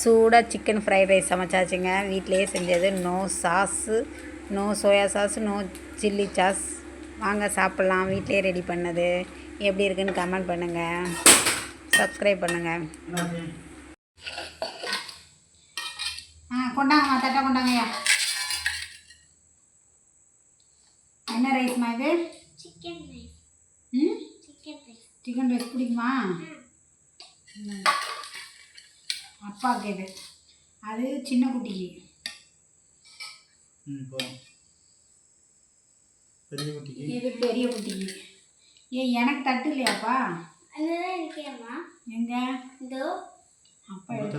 சூடாக chicken fried rice சமைச்சாச்சுங்க. வீட்டிலையே செஞ்சது. No sauce, no soya sauce, no chilli sauce. வாங்க சாப்பிட்லாம். வீட்டிலையே ரெடி பண்ணது. எப்படி இருக்குன்னு கமெண்ட் பண்ணுங்கள், சப்ஸ்கிரைப் பண்ணுங்கள். கொண்டாங்கம்மா, தட்டை கொண்டாங்கய்யா. என்ன ரைஸ்மா இது? Chicken rice. சிக்கன் ரைஸ் பிடிக்குமா? அப்பாவுக்கு இது, அது சின்ன குட்டிக்கு. இது பெரிய குட்டிக்கு. எனக்கு தட்டு இல்லையாப்பா? எங்க அப்பா எடுத்து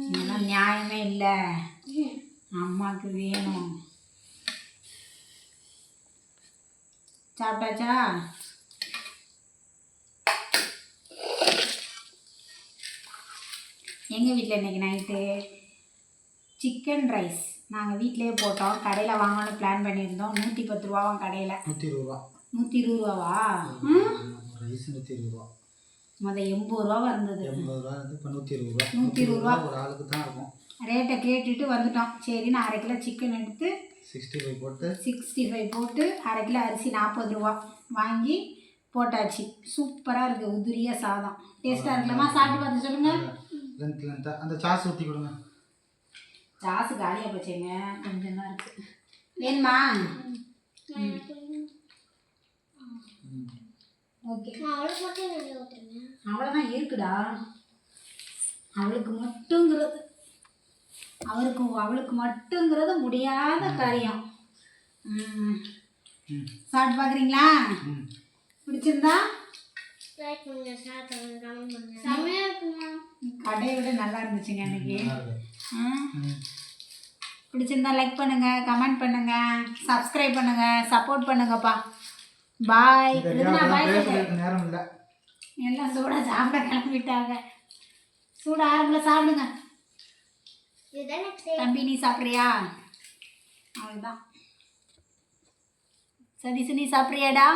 இதெல்லாம் நியாயமே இல்லை. அம்மாவுக்கு வேணும். சாப்பிட்டாச்சா? எங்கள் வீட்டில் இன்றைக்கி நைட்டு சிக்கன் ரைஸ் நாங்கள் வீட்டிலே போட்டோம். கடையில் வாங்கணும்னு பிளான் பண்ணியிருந்தோம். 110 ரூபாவும் கடையில். 120 ரூபாவா? ரைஸ் 120 ரூபா. மொதல் 80 ரூபாவா இருந்தது. 80 ரூபா இருந்து இப்போ 120 ரூபா. 120 ரூபா ஒரு ஆளுக்கு தான் இருக்கும். ரேட்டை கேட்டுட்டு வந்துட்டோம். சரின்னு 1/2 கிலோ சிக்கன் எடுத்து 65 போட்டு 1/2 கிலோ அரிசி 40 ரூபா வாங்கி போட்டாச்சு. சூப்பராக இருக்குது. உதிரியாக சாதம். டேஸ்ட்டாக இருக்கலாமா? சாப்பிட்டு பார்த்து சொல்லுங்கள். அந்த சாஸ் ஊற்றி கொடுங்க. சாஸு காலியாக போச்சுங்க. கொஞ்சம் தான் இருக்குது. வேணுமா? ஓகே, அவ்வளோதான் இருக்குடா. அவளுக்கு மட்டுங்கிறது முடியாத காரியம். சாப்பிட்டு பார்க்குறீங்களா? பிடிச்சிருந்தா கடையை விட நல்லா இருந்துச்சுங்க அன்னைக்கு. பிடிச்சிருந்தா லைக் பண்ணுங்கள், கமெண்ட் பண்ணுங்கள், சப்ஸ்கிரைப் பண்ணுங்கள், சப்போர்ட் பண்ணுங்கப்பா. பாய். நேரம் இல்லை, எல்லாம் சூடாக சாப்பிட கிளம்பிட்டாங்க. சூடாக ஆரம்பில சாப்பிடுங்க. தம்பி நீ சாப்பிட்றியா? அவ்வளோதான். சதீஷ் நீ சாப்பிட்றியாடா?